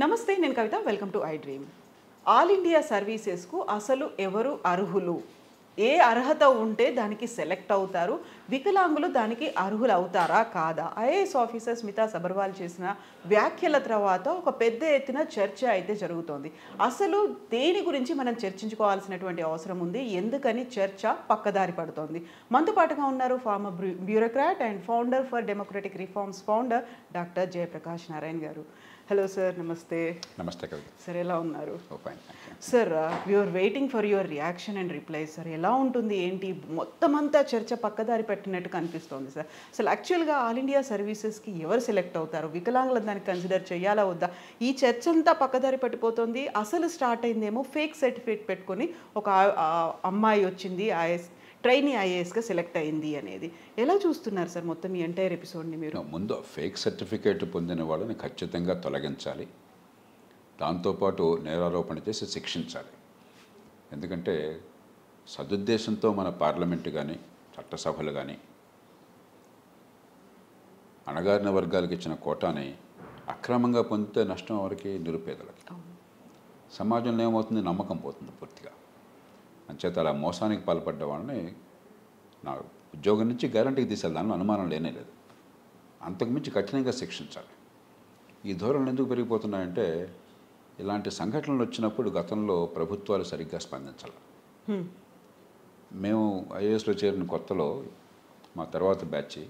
నమస్తే, నేను Kavitha. Welcome to I dream. All India సర్వీసెస్కు అసలు ఎవరు అర్హులు? ఏ అర్హత ఉంటే దానికి సెలెక్ట్ అవుతారు? వికలాంగులు దానికి అర్హులు అవుతారా కాదా? ఐఏఎస్ ఆఫీసర్ స్మితా సబర్వాల్ చేసిన వ్యాఖ్యల తర్వాత ఒక పెద్ద ఎత్తున చర్చ అయితే జరుగుతోంది. అసలు దేని గురించి మనం చర్చించుకోవాల్సినటువంటి అవసరం ఉంది, ఎందుకని చర్చ పక్కదారి పడుతోంది? మనతో పాటుగా ఉన్నారు former bureaucrat and founder for democratic reforms founder doctor Jayaprakash Narayan garu. Hello sir, నమస్తే. నమస్తే కవిత. సార్, ఎలా ఉన్నారు? Fine. Sir, we are waiting for your reaction and reply. Sir, ఎలా ఉంటుంది ఏంటి? మొత్తం అంతా చర్చ పక్కదారి పెట్టినట్టు కనిపిస్తోంది సార్. అసలు యాక్చువల్గా ఆల్ ఇండియా సర్వీసెస్కి ఎవరు సెలెక్ట్ అవుతారు? వికలాంగులను దానికి కన్సిడర్ చేయాలా వద్దా? ఈ చర్చ అంతా పక్కదారి పట్టిపోతుంది. అసలు స్టార్ట్ అయిందేమో ఫేక్ సర్టిఫికేట్ పెట్టుకొని ఒక అమ్మాయి వచ్చింది, ట్రైనీ ఐఏఎస్గా సెలెక్ట్ అయింది అనేది. ఎలా చూస్తున్నారు సార్ మొత్తం ఈ ఎంటైర్ ఎపిసోడ్ని మీరు? ముందు ఫేక్ సర్టిఫికేట్ పొందిన వాళ్ళని ఖచ్చితంగా తొలగించాలి. దాంతోపాటు నేరారోపణ చేసి శిక్షించాలి. ఎందుకంటే సదుద్దేశంతో మన పార్లమెంటు కానీ చట్టసభలు కానీ అణగారిన వర్గాలకు ఇచ్చిన కోటాని అక్రమంగా పొందితే నష్టం ఎవరికి? నిరుపేదలకి. సమాజంలో ఏమవుతుంది? నమ్మకం పోతుంది పూర్తిగా. అంచేత అలా మోసానికి పాల్పడ్డ వాళ్ళని నా ఉద్యోగం నుంచి గ్యారంటీకి తీసేది, దానిలో అనుమానం లేనే లేదు. అంతకుమించి కఠినంగా శిక్షించాలి. ఈ ధోరణులు ఎందుకు పెరిగిపోతున్నాయంటే ఇలాంటి సంఘటనలు వచ్చినప్పుడు గతంలో ప్రభుత్వాలు సరిగ్గా స్పందించాలి. మేము ఐఏఎస్లో చేరిన కొత్తలో మా తర్వాత బ్యాచ్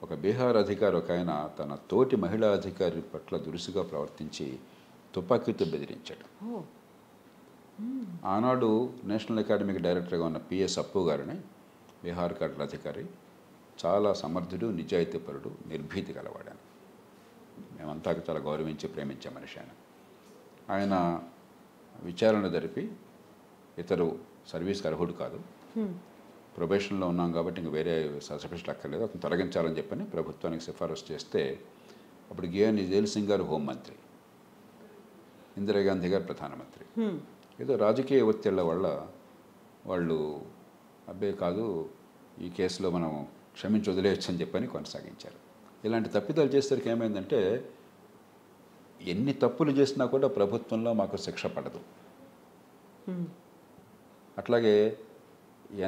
ఒక బీహార్ అధికారి ఒక ఆయన తన తోటి మహిళా అధికారి పట్ల దురుసుగా ప్రవర్తించి తుపాకీతో బెదిరించాడు. ఆనాడు నేషనల్ అకాడమిక్ డైరెక్టర్గా ఉన్న పిఎస్ అప్పు గారిని బీహార్ కార్డుల అధికారి చాలా సమర్థుడు, నిజాయితీపరుడు, నిర్భీతి గలవాడాను. మేమంతా చాలా గౌరవించి ప్రేమించే మనిషి ఆయన విచారణ జరిపి ఇతరు సర్వీస్కి అర్హుడు కాదు, ప్రొబేషన్లో ఉన్నాం కాబట్టి ఇంక వేరే సర్టిఫికేట్ అక్కర్లేదు, అతను తొలగించాలని చెప్పని ప్రభుత్వానికి సిఫారసు చేస్తే అప్పుడు గియాని జైల్ సింగ్ గారు హోంమంత్రి, ఇందిరాగాంధీ గారు ప్రధానమంత్రి. ఏదో రాజకీయ ఒత్తిళ్ల వల్ల వాళ్ళు అబ్బే కాదు, ఈ కేసులో మనం క్షమించి వదిలేయచ్చు అని చెప్పని కొనసాగించారు. ఇలాంటి తప్పిదాలు చేసేసరికి ఏమైందంటే ఎన్ని తప్పులు చేసినా కూడా ప్రభుత్వంలో మాకు శిక్ష పడదు. అట్లాగే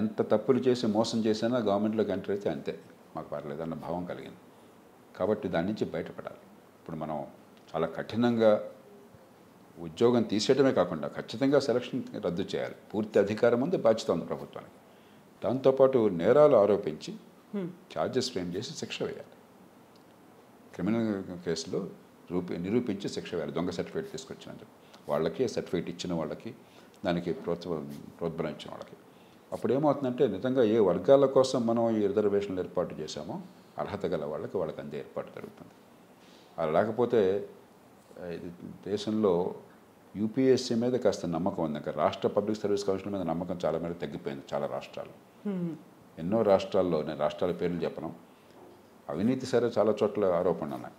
ఎంత తప్పులు చేసి మోసం చేసినా గవర్నమెంట్లోకి ఎంటర్ అయితే అంతే, మాకు పర్లేదు అన్న భావం కలిగింది. కాబట్టి దాని నుంచి బయటపడాలి. ఇప్పుడు మనం చాలా కఠినంగా ఉద్యోగం తీసేయడమే కాకుండా ఖచ్చితంగా సెలక్షన్ రద్దు చేయాలి. పూర్తి అధికారం ఉంది, బాధ్యత ఉంది ప్రభుత్వానికి. దాంతోపాటు నేరాలు ఆరోపించి ఛార్జెస్ ఫ్రేమ్ చేసి శిక్ష వేయాలి. క్రిమినల్ కేసులో నిరూపించి శిక్ష వేయాలి. దొంగ సర్టిఫికేట్ తీసుకొచ్చిన వాళ్ళకి, సర్టిఫికేట్ ఇచ్చిన వాళ్ళకి, దానికి ప్రోత్సాహం ఇచ్చిన వాళ్ళకి. అప్పుడు ఏమవుతుందంటే నిజంగా ఏ వర్గాల కోసం మనం ఈ రిజర్వేషన్లు ఏర్పాటు చేశామో అర్హత గల వాళ్ళకి అందే ఏర్పాటు జరుగుతుంది. అలా లేకపోతే దేశంలో యూపీఎస్సీ మీద కాస్త నమ్మకం ఉంది. ఇంకా రాష్ట్ర పబ్లిక్ సర్వీస్ కమిషన్ మీద నమ్మకం చాలా మేర తగ్గిపోయింది చాలా రాష్ట్రాలు. ఎన్నో రాష్ట్రాల్లో, నేను రాష్ట్రాల పేర్లు చెప్పను, అవినీతి సరే చాలా చోట్ల ఆరోపణలు ఉన్నాయి.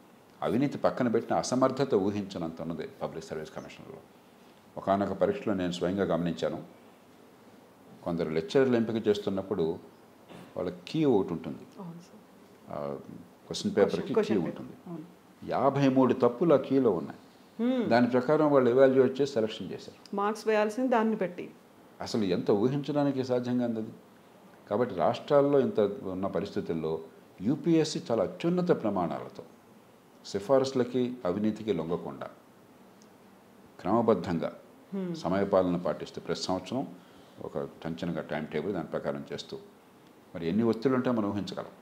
అవినీతి పక్కన పెట్టిన అసమర్థత ఊహించినంత ఉన్నది పబ్లిక్ సర్వీస్ కమిషన్లో. ఒకానొక పరీక్షలో నేను స్వయంగా గమనించాను. కొందరు లెక్చరర్లు ఎంపిక చేస్తున్నప్పుడు వాళ్ళ కీ ఒకటి ఉంటుంది, క్వశ్చన్ పేపర్కి కీ ఉంటుంది. 53 తప్పులు ఆ కీలో ఉన్నాయి. దాని ప్రకారం వాళ్ళు ఎవాల్యుయేట్ చేసి సెలక్షన్ చేశారు. మార్క్స్ వేయాల్సింది దాన్ని బట్టి. అసలు ఎంత ఊహించడానికి సాధ్యంగా అందది. కాబట్టి రాష్ట్రాల్లో ఇంత ఉన్న పరిస్థితుల్లో యూపీఎస్సీ చాలా అత్యున్నత ప్రమాణాలతో సిఫారసులకి, అవినీతికి లొంగకుండా క్రమబద్ధంగా సమయపాలన పాటిస్తూ ప్రతి సంవత్సరం ఒక టంచనగా టైం టేబుల్ దాని ప్రకారం చేస్తూ మరి ఎన్ని ఒత్తిళ్ళు ఉంటే మనం ఊహించగలం.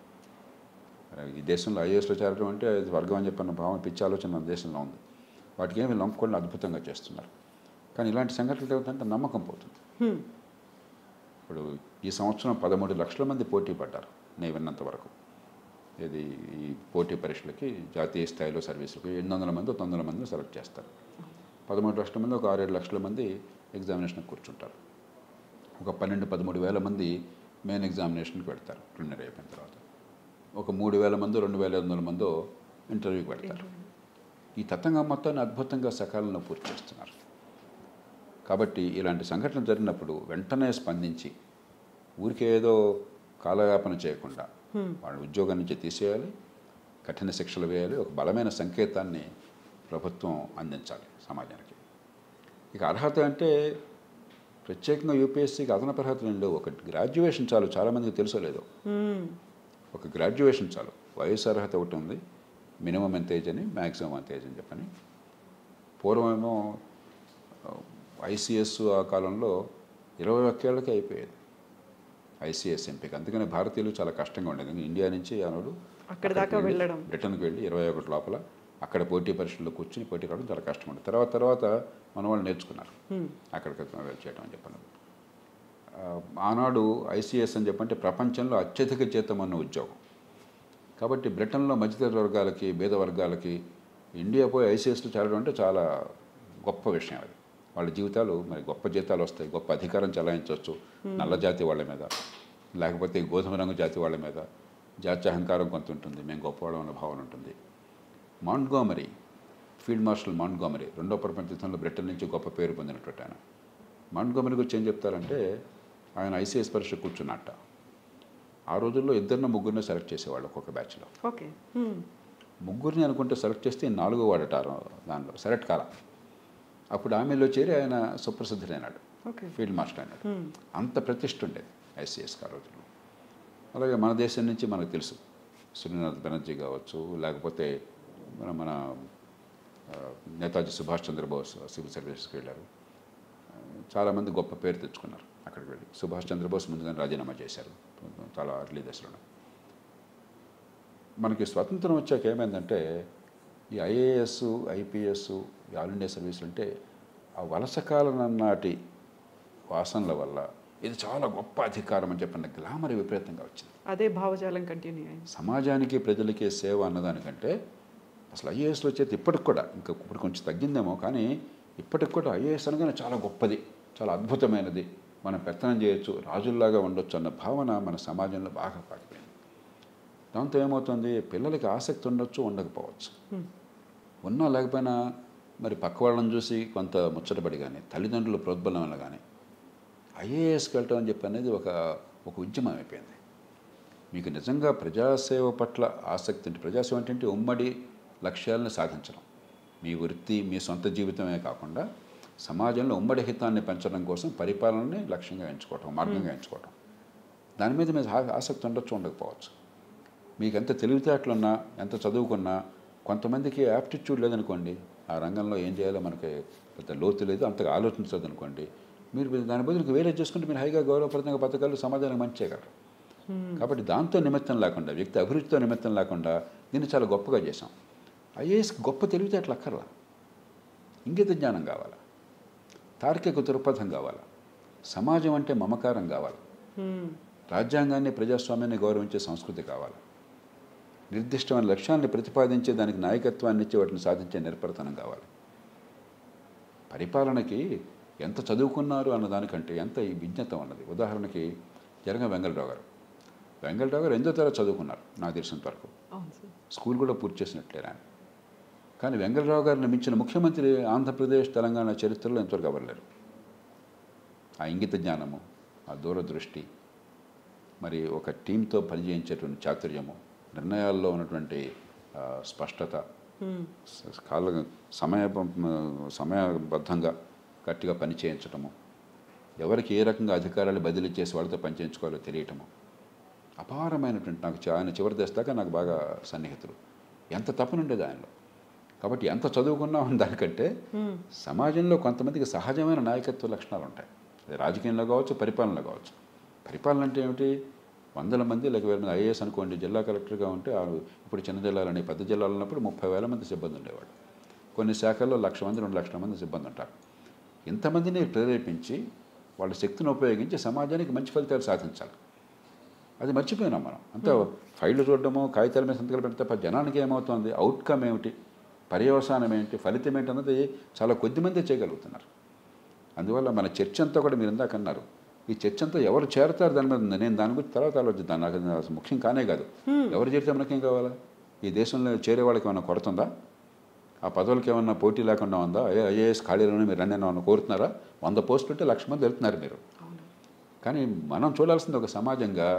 ఈ దేశంలో ఐఏఎస్లో చేరడం అంటే అది వర్గం అని చెప్పిన భావన, పిచ్చి ఆలోచన మన దేశంలో ఉంది. వాటికి ఏమి లొంగకుండా అద్భుతంగా చేస్తున్నారు. కానీ ఇలాంటి సంఘటనలు ఏమిటంటే నమ్మకం పోతుంది. ఇప్పుడు ఈ సంవత్సరం 13 లక్షల మంది పోటీ పడ్డారు నేను విన్నంత వరకు. ఇది ఈ పోటీ పరీక్షలకి జాతీయ స్థాయిలో సర్వీసులకి 800 మంది 900 మందిని సెలెక్ట్ చేస్తారు. 13 లక్షల మంది, ఒక 6-7 లక్షల మంది ఎగ్జామినేషన్కి కూర్చుంటారు. ఒక 12-13 వేల మంది మెయిన్ ఎగ్జామినేషన్కి పెడతారు ప్రిలిమినరీ అయిపోయిన తర్వాత. ఒక 3,000 మంది 2,500 మందో ఇంటర్వ్యూకి పెడతారు. ఈ తతంగం మొత్తాన్ని అద్భుతంగా సకాలంలో పూర్తి చేస్తున్నారు. కాబట్టి ఇలాంటి సంఘటనలు జరిగినప్పుడు వెంటనే స్పందించి ఊరికే ఏదో కాలయాపన చేయకుండా వాళ్ళ ఉద్యోగం నుంచి తీసేయాలి, కఠిన శిక్షలు వేయాలి, ఒక బలమైన సంకేతాన్ని ప్రభుత్వం అందించాలి సమాజానికి. ఇక అర్హత అంటే ప్రత్యేకంగా యూపీఎస్సీకి అదనపు అర్హతలు ఉండవు. ఒక గ్రాడ్యుయేషన్ చాలు, చాలామందికి తెలుసో లేదో. ఒక గ్రాడ్యుయేషన్ చాలు. వయసు అర్హత ఒకటి ఉంది, మినిమం ఎంత ఏజ్ అని, మ్యాక్సిమం ఎంత ఏజ్ అని చెప్పని. పూర్వమేమో ఐసీఎస్ ఆ కాలంలో 21 ఏళ్ళకే అయిపోయేది ఐసీఎస్ ఎంపిక. అందుకని భారతీయులు చాలా కష్టంగా ఉండేది. ఇండియా నుంచి ఆనాడు అక్కడ దాకా వెళ్ళడం, బ్రిటన్కి వెళ్ళి 21 లోపల అక్కడ పోటీ పరీక్షల్లో కూర్చుని పోటీ రావడం చాలా కష్టం ఉండేది. తర్వాత మన వాళ్ళు నేర్చుకున్నారు అక్కడికి చేయడం అని చెప్పాను. ఆనాడు ఐసీఎస్ అని చెప్పంటే ప్రపంచంలో అత్యధిక జీతం అన్న ఉద్యోగం. కాబట్టి బ్రిటన్లో మధ్యతరగతి వర్గాలకి, పేద వర్గాలకి ఇండియా పోయి ఐసీఎస్లో చేరడం అంటే చాలా గొప్ప విషయం. అది వాళ్ళ జీవితాలు మరి గొప్ప జీతాలు వస్తాయి, గొప్ప అధికారం చలాయించవచ్చు నల్ల జాతి వాళ్ళ మీద, లేకపోతే గోధుమ రంగు జాతి వాళ్ళ మీద. జాత్యహంకారం కొంత ఉంటుంది, మేము గొప్పవాళ్ళం అన్న భావన ఉంటుంది. మాంట్గోమరీ, ఫీల్డ్ మార్షల్ మాంట్గోమరీ, రెండో ప్రపంచ యుద్ధంలో బ్రిటన్ నుంచి గొప్ప పేరు పొందినటువంటి ఆయన. మాంట్గోమరీ గురించి ఏం చెప్తారంటే, ఆయన ఐసీఎస్ పరీక్ష కూర్చున్నట్ట. ఆ రోజుల్లో 2-3 సెలెక్ట్ చేసేవాళ్ళు ఒక్కొక్క బ్యాచ్లో. ఓకే, ముగ్గురిని అనుకుంటే సెలెక్ట్ చేస్తే 4వ వాడటారు దానిలో సెలెక్ట్ కాల. అప్పుడు ఆమెలో చేరి ఆయన సుప్రసిద్ధుడైనాడు, ఫీల్డ్ మాస్టర్ అయినాడు. అంత ప్రతిష్ఠ ఉండేది ఐసీఎస్కి ఆ రోజుల్లో. అలాగే మన దేశం నుంచి మనకు తెలుసు, శ్రీనాథ్ బెనర్జీ కావచ్చు, లేకపోతే మన నేతాజీ సుభాష్ చంద్రబోస్ సివిల్ సర్వీసెస్కి వెళ్ళారు. చాలామంది గొప్ప పేరు తెచ్చుకున్నారు అక్కడికి వెళ్ళి. సుభాష్ చంద్రబోస్ ముందుగానే రాజీనామా చేశారు చాలా అర్లీ దశలో. మనకి స్వతంత్రం వచ్చాక ఏమైందంటే, ఈ ఐఏఎస్, ఐపీఎస్, ఆల్ ఇండియా సర్వీసులు అంటే ఆ వలసకాలం నాటి వాసనల వల్ల ఇది చాలా గొప్ప అధికారం అని చెప్పిన గ్లామర్ విపరీతంగా వచ్చింది. అదే భావజాలం కంటిన్యూ అయింది. సమాజానికి ప్రజలకి సేవ అన్నదానికంటే అసలు ఐఏఎస్లో వచ్చేది ఇప్పటికి కూడా, ఇంకా ఇప్పుడు కొంచెం తగ్గిందేమో కానీ ఇప్పటికి కూడా ఐఏఎస్ అనగానే చాలా గొప్పది, చాలా అద్భుతమైనది, మనం పెత్తనం చేయొచ్చు, రాజుల్లాగా ఉండొచ్చు అన్న భావన మన సమాజంలో బాగా పాకిపోయింది. దాంతో ఏమవుతుంది, పిల్లలకి ఆసక్తి ఉండొచ్చు, ఉండకపోవచ్చు. ఉన్నా లేకపోయినా మరి పక్క వాళ్ళని చూసి కొంత ముచ్చటపడి కానీ, తల్లిదండ్రుల ప్రోద్బలం వల్ల కానీ ఐఏఎస్కి వెళ్ళటం అని చెప్పి అనేది ఒక ఉద్యమం అయిపోయింది. మీకు నిజంగా ప్రజాసేవ పట్ల ఆసక్తి అంటే, ప్రజాసేవ అంటే ఉమ్మడి లక్ష్యాలను సాధించడం, మీ వృత్తి, మీ సొంత జీవితమే కాకుండా సమాజంలో ఉమ్మడి హితాన్ని పెంచడం కోసం పరిపాలనని లక్ష్యంగా ఎంచుకోవటం, మార్గంగా ఎంచుకోవటం. దాని మీద మీరు ఆసక్తి ఉండొచ్చు, ఉండకపోవచ్చు. మీకు ఎంత తెలివితేటలున్నా, ఎంత చదువుకున్నా, కొంతమందికి యాప్టిట్యూడ్ లేదనుకోండి, ఆ రంగంలో ఏం చేయాలో మనకి పెద్ద లోతు లేదు, అంతగా ఆలోచించదు అనుకోండి, మీరు దాని బదులు వేరే చేసుకుంటే మీరు హైగా గౌరవప్రదంగా పథకాలు సమాజానికి మంచి చేయగలరు. కాబట్టి దాంతో నిమిత్తం లేకుండా, వ్యక్తి అభివృద్ధితో నిమిత్తం లేకుండా దీన్ని చాలా గొప్పగా చేశాం. ఐఏఎస్కి గొప్ప తెలివితేటలు అక్కర్లా, ఇంగిత జ్ఞానం కావాలా, తార్కిక దృక్పథం కావాలా, సమాజం అంటే మమకారం కావాలి, రాజ్యాంగాన్ని, ప్రజాస్వామ్యాన్ని గౌరవించే సంస్కృతి కావాలి, నిర్దిష్టమైన లక్ష్యాన్ని ప్రతిపాదించే దానికి నాయకత్వాన్ని ఇచ్చి వాటిని సాధించే నిర్భరతనం కావాలి. పరిపాలనకి ఎంత చదువుకున్నారు అన్న దానికంటే ఎంత ఈ విజ్ఞత ఉన్నది. ఉదాహరణకి జరగ వెంగళరావు గారు 8వ తరగతి చదువుకున్నారు నాకు తెలిసినంత వరకు. స్కూల్ కూడా పూర్తి చేసినట్లేరా. కానీ వెంగళరావు గారిని మించిన ముఖ్యమంత్రి ఆంధ్రప్రదేశ్, తెలంగాణ చరిత్రలో ఎంతవరకు అవ్వలేరు. ఆ ఇంగిత జ్ఞానము, ఆ దూరదృష్టి, మరి ఒక టీంతో పనిచేయించేటువంటి చాతుర్యము, నిర్ణయాల్లో ఉన్నటువంటి స్పష్టత, సమయబద్ధంగా గట్టిగా పని చేయించటము, ఎవరికి ఏ రకంగా అధికారాలు బదిలీ చేసి వాళ్ళతో పనిచేయించుకోవాలో తెలియటము, అపారమైనటువంటి నాకు ఆయన చివరి దశ దాకా నాకు బాగా సన్నిహితులు. ఎంత తపనుండేది ఆయనలో. కాబట్టి ఎంత చదువుకున్నా దానికంటే సమాజంలో కొంతమందికి సహజమైన నాయకత్వ లక్షణాలు ఉంటాయి. అది రాజకీయంలో కావచ్చు, పరిపాలనలో కావచ్చు. పరిపాలన అంటే ఏమిటి, 100 మంది లేక 1000 మంది ఐఏఎస్ అనుకోండి, జిల్లా కలెక్టర్గా ఉంటే ఇప్పుడు చిన్న జిల్లాలని, పెద్ద జిల్లాలు ఉన్నప్పుడు 30,000 మంది సిబ్బంది ఉండేవాడు. కొన్ని శాఖల్లో 1,00,000 మంది, 2,00,000 మంది సిబ్బంది ఉంటారు. ఇంతమందిని ప్రేరేపించి వాళ్ళ శక్తిని ఉపయోగించి సమాజానికి మంచి ఫలితాలు సాధించాలి. అది మర్చిపోయినాం మనం. అంతా ఫైళ్ళు చూడడము, కాగితాల మీద సంతకాలు పెడితే తప్ప జనానికి ఏమవుతుంది, అవుట్కమ్ ఏమిటి, పర్యవసానం ఏంటి, ఫలితం ఏంటి అన్నది చాలా కొద్దిమంది చేయగలుగుతున్నారు. అందువల్ల మన చర్చ అంతా కూడా మీరు ఇందాక అన్నారు, ఈ చర్చ అంతా ఎవరు చేరతారు దాని మీద. నేను దాని గురించి తర్వాత ఆలోచిద్దాను, నాకు అసలు ముఖ్యం కానే కాదు. ఎవరు చేరితే మనకేం కావాలా, ఈ దేశంలో చేరే వాళ్ళకి ఏమైనా కొరత ఉందా, ఆ పదవులకి ఏమన్నా పోటీ లేకుండా ఉందా, ఐఏఎస్ ఖాళీలోనే మీరు రండి ఏమన్నా కోరుతున్నారా, 100 పోస్టులు ఉంటే 1,00,000 మంది వెళ్తున్నారు మీరు. కానీ మనం చూడాల్సింది ఒక సమాజంగా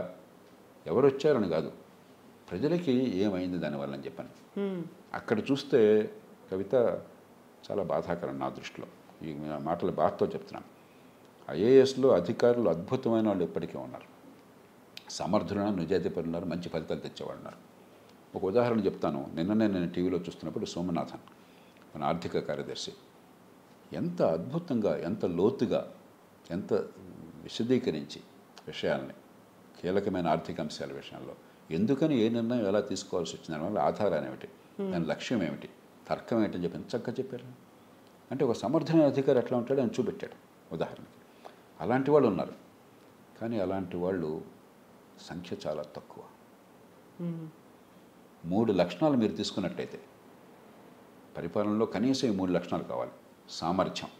ఎవరు వచ్చారని కాదు, ప్రజలకి ఏమైంది దానివల్ల అని చెప్పాను. అక్కడ చూస్తే కవిత చాలా బాధాకరం నా దృష్టిలో. ఈ మాటలు బాధతో చెప్తున్నాను. ఐఏఎస్లో అధికారులు అద్భుతమైన వాళ్ళు ఇప్పటికీ ఉన్నారు. సమర్థులను, నిజాయితీపరులు ఉన్నారు, మంచి ఫలితాలు తెచ్చేవాళ్ళు ఉన్నారు. ఒక ఉదాహరణ చెప్తాను. నేను టీవీలో చూస్తున్నప్పుడు సోమనాథన్, మన ఆర్థిక కార్యదర్శి, ఎంత అద్భుతంగా, ఎంత లోతుగా, ఎంత విశదీకరించి విషయాల్ని, కీలకమైన ఆర్థిక అంశాల విషయంలో ఎందుకని ఏ నిర్ణయం ఎలా తీసుకోవాల్సి వచ్చింది, దానివల్ల ఆధారాలు ఏమిటి, దాని లక్ష్యం ఏమిటి, తర్కం ఏంటని చెప్పి ఎంత చక్కగా చెప్పారు. అంటే ఒక సమర్థమైన అధికారి ఎట్లా ఉంటాడో అని చూపెట్టాడు ఉదాహరణకి. అలాంటి వాళ్ళు ఉన్నారు. కానీ అలాంటి వాళ్ళు సంఖ్య చాలా తక్కువ. 3 లక్షణాలు మీరు తీసుకున్నట్టయితే పరిపాలనలో కనీసం ఈ 3 లక్షణాలు కావాలి. సామర్థ్యం,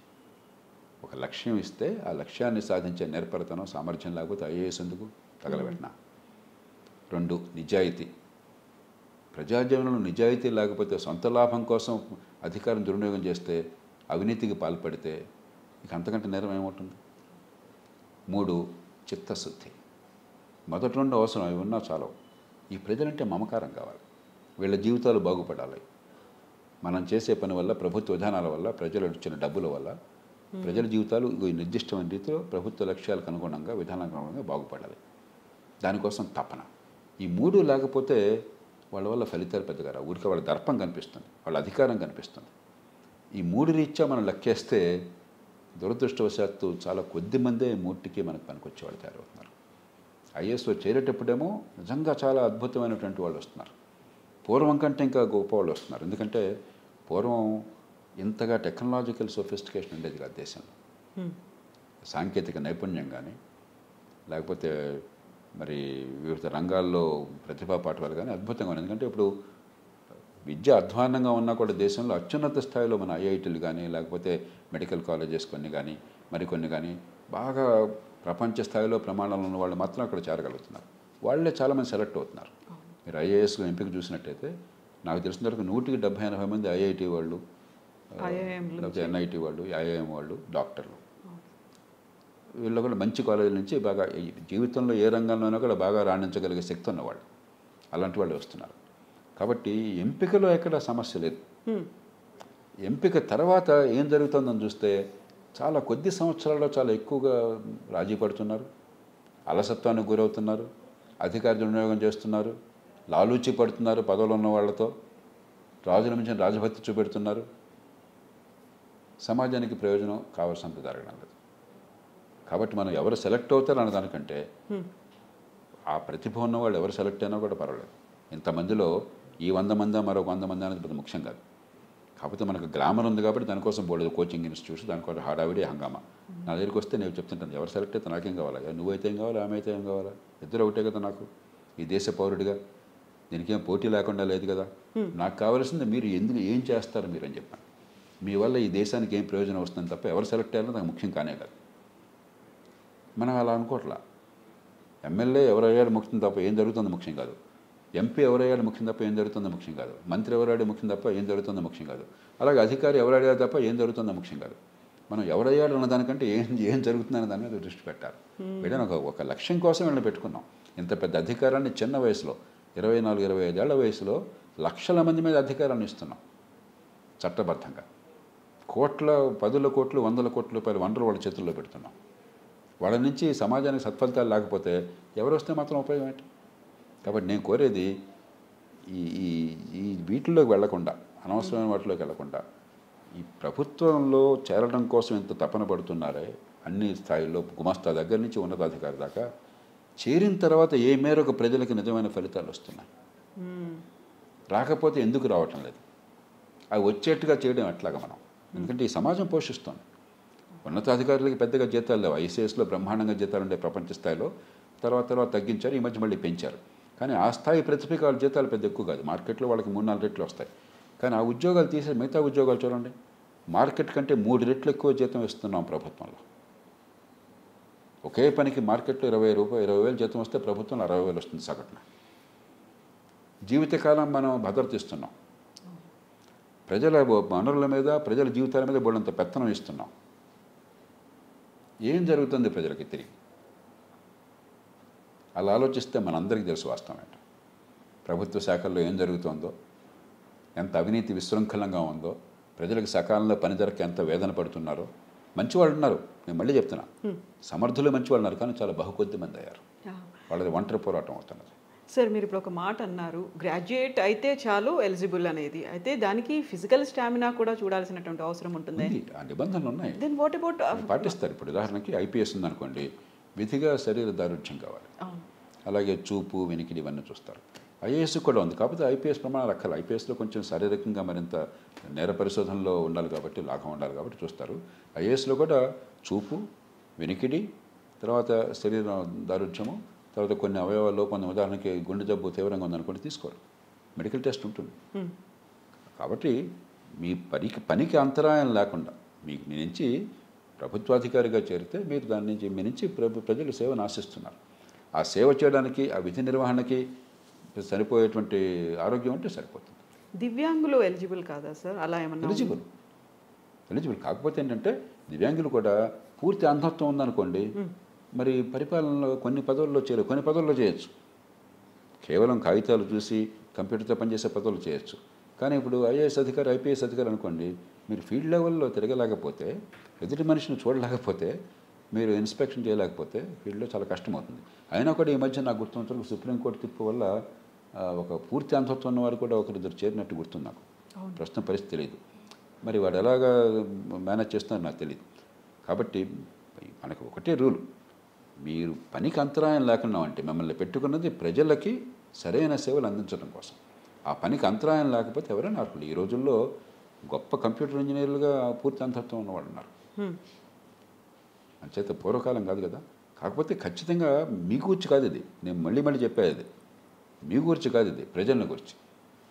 ఒక లక్ష్యం ఇస్తే ఆ లక్ష్యాన్ని సాధించే నేర్పరితనం, సామర్థ్యం లేకపోతే ఐఏఎస్ ఎందుకు తగలబెట్టినా. 2, నిజాయితీ. ప్రజాజీవనంలో నిజాయితీ లేకపోతే, సొంత లాభం కోసం అధికారం దుర్వినియోగం చేస్తే, అవినీతికి పాల్పడితే ఇక అంతకంటే నేరం ఏమవుతుంది. 3, చిత్తశుద్ధి. మొదటి 2 అవసరం, అవి ఉన్నా చాలు. ఈ ప్రజలంటే మమకారం కావాలి, వీళ్ళ జీవితాలు బాగుపడాలి. మనం చేసే పని వల్ల, ప్రభుత్వ విధానాల వల్ల, ప్రజలు ఇచ్చిన డబ్బుల వల్ల ప్రజల జీవితాలు ఈ నిర్దిష్టమైన రీతిలో ప్రభుత్వ లక్ష్యాలకు అనుగుణంగా, విధానాలకు అనుగుణంగా బాగుపడాలి. దానికోసం తపన. ఈ 3 లేకపోతే వాళ్ళ వల్ల ఫలితాలు పెద్దగా రావు. ఊరికే వాళ్ళ దర్పం కనిపిస్తుంది, వాళ్ళ అధికారం కనిపిస్తుంది. ఈ 3 రీత్యా మనం లెక్కేస్తే దురదృష్టవశాత్తు చాలా కొద్ది మందే 3కి మనకు పనికొచ్చేవాళ్ళు తయారవుతున్నారు. ఐఏఎస్లో చేరేటప్పుడేమో నిజంగా చాలా అద్భుతమైనటువంటి వాళ్ళు వస్తున్నారు. పూర్వం కంటే ఇంకా గొప్ప వాళ్ళు వస్తున్నారు. ఎందుకంటే పూర్వం ఇంతగా టెక్నాలజికల్ సోఫిస్టికేషన్ ఉండేది కాదు దేశంలో. సాంకేతిక నైపుణ్యం కానీ, లేకపోతే మరి వివిధ రంగాల్లో ప్రతిభా పాఠవాలు కానీ అద్భుతంగా ఉంది. ఎందుకంటే ఇప్పుడు విద్య అధ్వాన్నంగా ఉన్నా కూడా దేశంలో అత్యున్నత స్థాయిలో మన ఐఐటీలు కానీ, లేకపోతే మెడికల్ కాలేజెస్ కొన్ని కానీ, మరికొన్ని కానీ బాగా ప్రపంచ స్థాయిలో ప్రమాణాలు ఉన్న వాళ్ళు మాత్రం అక్కడ చేరగలుగుతున్నారు. వాళ్ళే చాలామంది సెలెక్ట్ అవుతున్నారు. మీరు ఐఏఎస్లో ఎంపిక చూసినట్టయితే నాకు తెలిసిన వరకు 170-80 మంది ఐఐటి వాళ్ళు, లేకపోతే ఎన్ఐటి వాళ్ళు, ఐఐఎం వాళ్ళు, డాక్టర్లు, వీళ్ళు కూడా మంచి కాలేజీల నుంచి బాగా జీవితంలో ఏ రంగంలోనో కూడా బాగా రాణించగలిగే శక్తి ఉన్నవాళ్ళు, అలాంటి వాళ్ళు వస్తున్నారు. కాబట్టి ఎంపికలో ఎక్కడ సమస్య లేదు. ఎంపిక తర్వాత ఏం జరుగుతుందని చూస్తే చాలా కొద్ది సంవత్సరాల్లో చాలా ఎక్కువగా రాజీ పడుతున్నారు, అలసత్వానికి గురవుతున్నారు, అధికార దుర్వినియోగం చేస్తున్నారు, లాలూచి పడుతున్నారు, పదవులు ఉన్న వాళ్ళతో రాజుల మించిన రాజభక్తి చూపెడుతున్నారు. సమాజానికి ప్రయోజనం కావాల్సినంత జరగడం లేదు. కాబట్టి మనం ఎవరు సెలెక్ట్ అవుతారు అన్న దానికంటే ఆ ప్రతిభ ఉన్న వాళ్ళు ఎవరు సెలెక్ట్ అయినా కూడా పర్వాలేదు. ఇంతమందిలో ఈ 100 మంది మరొక 100 మంది అనేది పెద్ద ముఖ్యం కాదు. కాకపోతే మనకు గ్లామర్ ఉంది కాబట్టి దానికోసం బోర్డు కోచింగ్ ఇన్స్టిట్యూట్స్, దానికోసం హడావిడి హంగామా. నా దగ్గరికి వస్తే నేను చెప్తుంటాను, ఎవరు సెలెక్ట్ అయితే నాకేం కావాలా, నువ్వైతే ఏం కావాలా, ఆమె అయితే ఏం కావాలా, ఇద్దరు ఒకటే కదా నాకు, ఈ దేశ పౌరుడిగా దీనికేం పోటీ లేకుండా లేదు కదా. నాకు కావాల్సింది మీరు ఎందుకు ఏం చేస్తారు మీరు అని చెప్పాను. మీ వల్ల ఈ దేశానికి ఏం ప్రయోజనం వస్తుంది తప్ప ఎవరు సెలెక్ట్ అయ్యారో నాకు ముఖ్యం కానే కాదు. మనం అలా అనుకోవట్లా. ఎమ్మెల్యే ఎవరయ్యాడు ముఖ్యం తప్ప ఏం జరుగుతుందో ముఖ్యం కాదు, ఎంపీ ఎవరయ్యాడు ముఖ్యం తప్ప ఏం జరుగుతుందో ముఖ్యం కాదు, మంత్రి ఎవరాడే ముఖ్యం తప్ప ఏం జరుగుతుందో ముఖ్యం కాదు, అలాగే అధికారి ఎవరయ్యాడు తప్ప ఏం జరుగుతుందో ముఖ్యం కాదు. మనం ఎవరయ్యాడు అన్న దానికంటే ఏం జరుగుతుందనే దాని మీద దృష్టి పెట్టాలి. వీళ్ళని ఒక లక్ష్యం కోసం వీళ్ళని పెట్టుకున్నాం. ఇంత పెద్ద అధికారాన్ని చిన్న వయసులో 24-25 ఏళ్ల వయసులో లక్షల మంది మీద అధికారాన్ని ఇస్తున్నాం చట్టబద్ధంగా. కోట్ల 10 కోట్లు 100 కోట్ల రూపాయల వనరులు వాళ్ళ చేతుల్లో పెడుతున్నాం. వాళ్ళ నుంచి సమాజానికి సత్ఫలితాలు లేకపోతే ఎవరు వస్తే మాత్రం ఉపయోగం ఏంటి. కాబట్టి నేను కోరేది ఈ వీటిల్లోకి వెళ్లకుండా, అనవసరమైన వాటిలోకి వెళ్లకుండా, ఈ ప్రభుత్వంలో చేరడం కోసం ఎంత తపన పడుతున్నారే అన్ని స్థాయిల్లో, గుమస్తా దగ్గర నుంచి ఉన్నతాధికారి దాకా, చేరిన తర్వాత ఏ మేరకు ప్రజలకు నిజమైన ఫలితాలు వస్తున్నాయి, రాకపోతే ఎందుకు రావటం లేదు, అవి వచ్చేట్టుగా చేయడం ఎట్లాగా మనం. ఎందుకంటే ఈ సమాజం పోషిస్తుంది. ఉన్నతాధికారులకి పెద్దగా జీతాలు లేవు. ఐసీఎస్లో బ్రహ్మాండంగా జీతాలు ఉండే ప్రపంచ స్థాయిలో, తర్వాత తగ్గించారు, ఈ మధ్య మళ్ళీ పెంచారు. కానీ ఆ స్థాయి ప్రతిభకి వాళ్ళ జీతాలు పెద్ద ఎక్కువ కాదు. మార్కెట్లో వాళ్ళకి 3-4 రెట్లు వస్తాయి. కానీ ఆ ఉద్యోగాలు తీసే మిగతా ఉద్యోగాలు చూడండి, మార్కెట్ కంటే 3 రెట్లు ఎక్కువ జీతం ఇస్తున్నాం ప్రభుత్వంలో. ఒకే పనికి మార్కెట్లో 20,000 జీతం వస్తే ప్రభుత్వంలో 60,000 వస్తుంది సగటున. జీవితకాలం మనం భద్రత ఇస్తున్నాం. ప్రజల వనరుల మీద, ప్రజల జీవితాల మీద బోళ్ళంత పెత్తనం ఇస్తున్నాం. ఏం జరుగుతుంది ప్రజలకి తిరిగి? అలా ఆలోచిస్తే మనందరికీ తెలుసు వాస్తవం ఏంటో. ప్రభుత్వ శాఖల్లో ఏం జరుగుతుందో, ఎంత అవినీతి విశృంఖలంగా ఉందో, ప్రజలకు సకాలంలో పని దొరక ఎంత వేదన పడుతున్నారో. మంచివాళ్ళు ఉన్నారు, నేను మళ్ళీ చెప్తున్నా, సమర్థులు మంచివాళ్ళు ఉన్నారు, కానీ చాలా బహుకొద్ది మంది అయ్యారు. వాళ్ళది ఒంటరి పోరాటం అవుతున్నది. సార్, మీరు ఇప్పుడు ఒక మాట అన్నారు, గ్రాడ్యుయేట్ అయితే చాలు ఎలిజిబుల్ అనేది. అయితే దానికి ఫిజికల్ స్టామినా కూడా చూడాల్సినటువంటి అవసరం ఉంటుంది. ఆ నిబంధనలు ఉన్నాయి, దెన్ వాట్ అబౌట్ పాటిస్తారు. ఇప్పుడు ఉదాహరణకి ఐపీఎస్ ఉందనుకోండి, విధిగా శరీర దారుఢ్యం కావాలి, అలాగే చూపు, వెనికిడి ఇవన్నీ చూస్తారు. ఐఏఎస్ కూడా ఉంది, కాకపోతే ఐపీఎస్ ప్రమాణాలు అక్కల. ఐపీఎస్లో కొంచెం శారీరకంగా మరింత నేర పరిశోధనలో ఉండాలి కాబట్టి, లాభం ఉండాలి కాబట్టి చూస్తారు. ఐఏఎస్లో కూడా చూపు, వెనికిడి, తర్వాత శరీర దారుఢ్యము, తర్వాత కొన్ని అవయవాల్లో కొంత, ఉదాహరణకి గుండె జబ్బు తీవ్రంగా ఉందనుకోండి తీసుకోరు, మెడికల్ టెస్ట్ ఉంటుంది. కాబట్టి మీ పనికి అంతరాయం లేకుండా మీకు మీ నుంచి ప్రభుత్వాధికారిగా చేరితే మీరు దాని నుంచి మీ నుంచి ప్రజలు సేవను ఆశిస్తున్నారు. ఆ సేవ చేయడానికి, ఆ విధి నిర్వహణకి సరిపోయేటువంటి ఆరోగ్యం అంటే సరిపోతుంది. దివ్యాంగులు ఎలిజిబుల్ కాదా సార్? అలా ఏమన్నా? ఎలిజిబుల్ కాకపోతే ఏంటంటే, దివ్యాంగులు కూడా పూర్తి అంధత్వం ఉందనుకోండి, మరి పరిపాలనలో కొన్ని పదవుల్లో కొన్ని పదవుల్లో చేయొచ్చు. కేవలం కాగితాలు చూసి కంప్యూటర్తో పనిచేసే పదవులు చేయొచ్చు. కానీ ఇప్పుడు ఐఏఎస్ అధికారి, ఐపీఎస్ అధికారి అనుకోండి, మీరు ఫీల్డ్ లెవెల్లో తిరగలేకపోతే, ఎదుటి మనిషిని చూడలేకపోతే, మీరు ఇన్స్పెక్షన్ చేయలేకపోతే ఫీల్డ్లో చాలా కష్టమవుతుంది. అయినా కూడా ఈ మధ్య నాకు గుర్తున్నంత సుప్రీంకోర్టు తీర్పు వల్ల ఒక పూర్తి అంధత్వం ఉన్నవారు కూడా ఒకరిద్దరు చేరినట్టు గుర్తుంది నాకు. ప్రస్తుతం పరిస్థితి తెలియదు, మరి వాడు ఎలాగా మేనేజ్ చేస్తున్నారో నాకు తెలియదు. కాబట్టి మనకు ఒకటే రూల్, మీరు పనికి అంతరాయం లేకుండా అంటే మిమ్మల్ని పెట్టుకున్నది ప్రజలకి సరైన సేవలు అందించడం కోసం. ఆ పనికి అంతరాయం లేకపోతే ఎవరైనా అర్హులు. ఈ రోజుల్లో గొప్ప కంప్యూటర్ ఇంజనీర్లుగా పూర్తి అంధత్వం ఉన్నవాళ్ళు ఉన్నారు. అంచేత పూర్వకాలం కాదు కదా. కాకపోతే ఖచ్చితంగా మీ గురించి కాదు ఇది, నేను మళ్ళీ చెప్పేది, మీ గురించి కాదు ఇది, ప్రజల గురించి.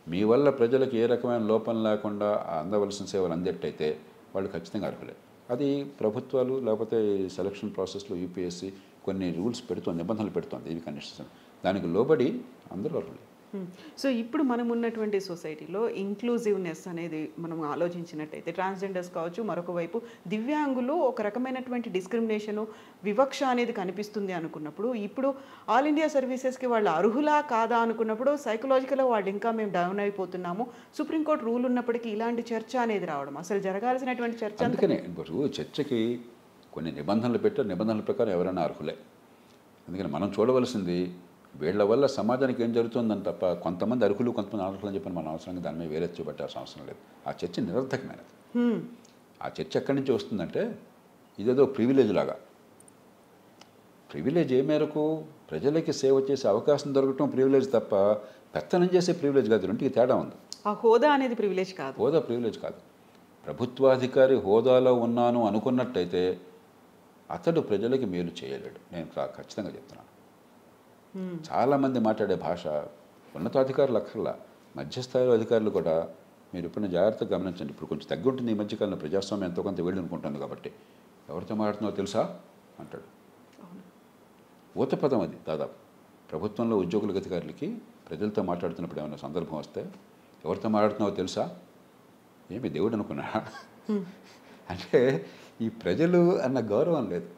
మీ వల్ల ప్రజలకు ఏ రకమైన లోపం లేకుండా అందవలసిన సేవలు అందేటైతే వాళ్ళు ఖచ్చితంగా అర్హులే. అది ప్రభుత్వాలు లేకపోతే సెలక్షన్ ప్రాసెస్లో యూపీఎస్సీ కొన్ని రూల్స్ పెడుతుంది, నిబంధనలు పెడుతుంది, ఇవి కండిషన్స్. దానికి లోబడి అందరూ అర్హులే. సో ఇప్పుడు మనం ఉన్నటువంటి సొసైటీలో ఇంక్లూజివ్నెస్ అనేది మనం ఆలోచించినట్టయితే, ట్రాన్స్జెండర్స్ కావచ్చు, మరొక వైపు దివ్యాంగులు, ఒక రకమైనటువంటి డిస్క్రిమినేషను, వివక్ష అనేది కనిపిస్తుంది అనుకున్నప్పుడు, ఇప్పుడు ఆల్ ఇండియా సర్వీసెస్కి వాళ్ళు అర్హులా కాదా అనుకున్నప్పుడు సైకలాజికల్గా వాళ్ళు ఇంకా మేము డౌన్ అయిపోతున్నాము, సుప్రీంకోర్టు రూల్ ఉన్నప్పటికీ ఇలాంటి చర్చ అనేది రావడం అసలు జరగాల్సినటువంటి చర్చ. అందుకనే ఇప్పుడు చర్చకి కొన్ని నిబంధనలు పెట్టారు, నిబంధనల ప్రకారం ఎవరైనా అర్హులే. అందుకని మనం చూడవలసింది వీళ్ళ వల్ల సమాజానికి ఏం జరుగుతుందని తప్ప, కొంతమంది అర్హులు కొంతమంది అనర్హులు అని చెప్పి మనం అవసరంగా దాని మీద వేరే చూపెట్టాల్సిన అవసరం లేదు. ఆ చర్చ నిరర్థకమైనది. ఆ చర్చ ఎక్కడి నుంచి వస్తుందంటే, ఇదేదో ప్రివిలేజ్ లాగా. ప్రివిలేజ్ ఏ మేరకు? ప్రజలకి సేవ చేసే అవకాశం దొరకటం ప్రివిలేజ్ తప్ప పెత్తనం చేసే ప్రివిలేజ్ కాదు. రెండుకి తేడా ఉంది. ఆ హోదా అనేది ప్రివిలేజ్ కాదు. హోదా ప్రివిలేజ్ కాదు. ప్రభుత్వాధికారి హోదాలో ఉన్నాను అనుకున్నట్టయితే అతడు ప్రజలకి మేలు చేయలేడు. నేను ఖచ్చితంగా చెప్తున్నాను. చాలామంది మాట్లాడే భాష ఉన్నతాధికారులు అక్కర్లా, మధ్యస్థాయి అధికారులు కూడా మీరు ఎప్పుడైనా జాగ్రత్తగా గమనించండి. ఇప్పుడు కొంచెం తగ్గి ఉంటుంది ఈ మధ్యకాలంలో, ప్రజాస్వామ్యం ఎంతో కొంత వెళ్ళి అనుకుంటుంది కాబట్టి. ఎవరితో మాట్లాడుతున్నావో తెలుసా అంటాడు. ఊత పదం అది. దాదాపు ప్రభుత్వంలో ఉద్యోగుల అధికారులకి ప్రజలతో మాట్లాడుతున్నప్పుడు ఏమైనా సందర్భం వస్తే, ఎవరితో మాట్లాడుతున్నావో తెలుసా, ఏమి దేవుడు అనుకున్నా అంటే ఈ ప్రజలు అన్న గౌరవం లేదు.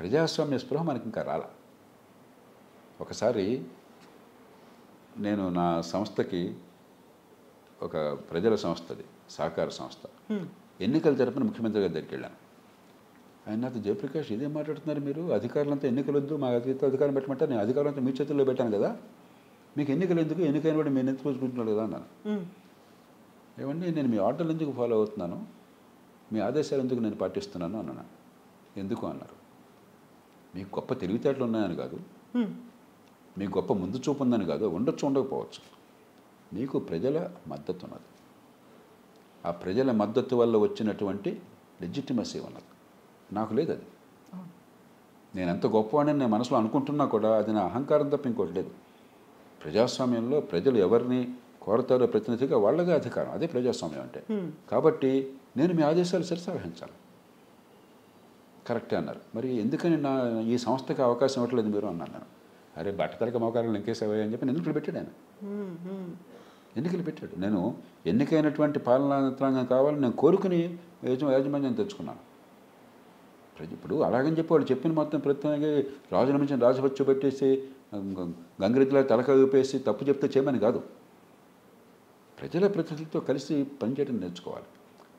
ప్రజాస్వామ్య స్పృహ మనకి ఇంకా రాలా. ఒకసారి నేను నా సంస్థకి, ఒక ప్రజల సంస్థది, సహకార సంస్థ, ఎన్నికల తరపున ముఖ్యమంత్రి గారి దగ్గరికి వెళ్ళాను. ఆయన నాతో, జయప్రకాష్ ఇదే మాట్లాడుతున్నారు మీరు, అధికారులంతా ఎన్నికలు వద్దు, మా అధికారం పెట్టమంటే, నేను అధికారులంతా మీ చేతుల్లో పెట్టాను కదా, మీకు ఎన్నికలు ఎందుకు, ఎన్నికైన కూడా మీరు ఎత్తుకొచ్చుకుంటున్నాడు కదా అన్నాను. ఏమండి, నేను మీ ఆర్డర్లు ఎందుకు ఫాలో అవుతున్నాను, మీ ఆదేశాలు ఎందుకు నేను పాటిస్తున్నాను అన్నాను. ఎందుకు అన్నారు. మీకు గొప్ప తెలివితేటలు ఉన్నాయని కాదు, మీకు గొప్ప ముందు చూపు ఉందని కాదు, ఉండొచ్చు ఉండకపోవచ్చు, మీకు ప్రజల మద్దతు ఉన్నది. ఆ ప్రజల మద్దతు వల్ల వచ్చినటువంటి లెజిటిమసీ ఉన్నది. నాకు లేదు అది. నేను ఎంత గొప్పవాడిని నేను మనసులో అనుకుంటున్నా కూడా అది నా అహంకారం తప్ప ఇంకోటి లేదు. ప్రజాస్వామ్యంలో ప్రజలు ఎవరిని కోరతారో ప్రతినిధిగా వాళ్ళదే అధికారం, అదే ప్రజాస్వామ్యం అంటే. కాబట్టి నేను మీ ఆదేశాలు సరిసవహించాలి. కరెక్టే అన్నారు. మరి ఎందుకని ఈ సంస్థకి అవకాశం ఇవ్వట్లేదు మీరు అన్నాను. నేను, అరే బట్టతలక మోకాలను ఇంకేసేవా అని చెప్పి ఎన్నికలు పెట్టాడు ఆయన. ఎన్నికలు పెట్టాడు. నేను ఎన్నికైనటువంటి పాలనా యంత్రాంగం కావాలని నేను కోరుకుని యాజమాన్యం తెచ్చుకున్నాను. ఇప్పుడు అలాగని చెప్పి వాళ్ళు చెప్పిన మొత్తం ప్రతిగా రాజుల నుంచి రాజపచ్చు పెట్టేసి గంగిరెద్దులా తలక ఊపేసి తప్పు చెప్తే చేయమని కాదు. ప్రజల ప్రతినిధులతో కలిసి పనిచేయడం నేర్చుకోవాలి,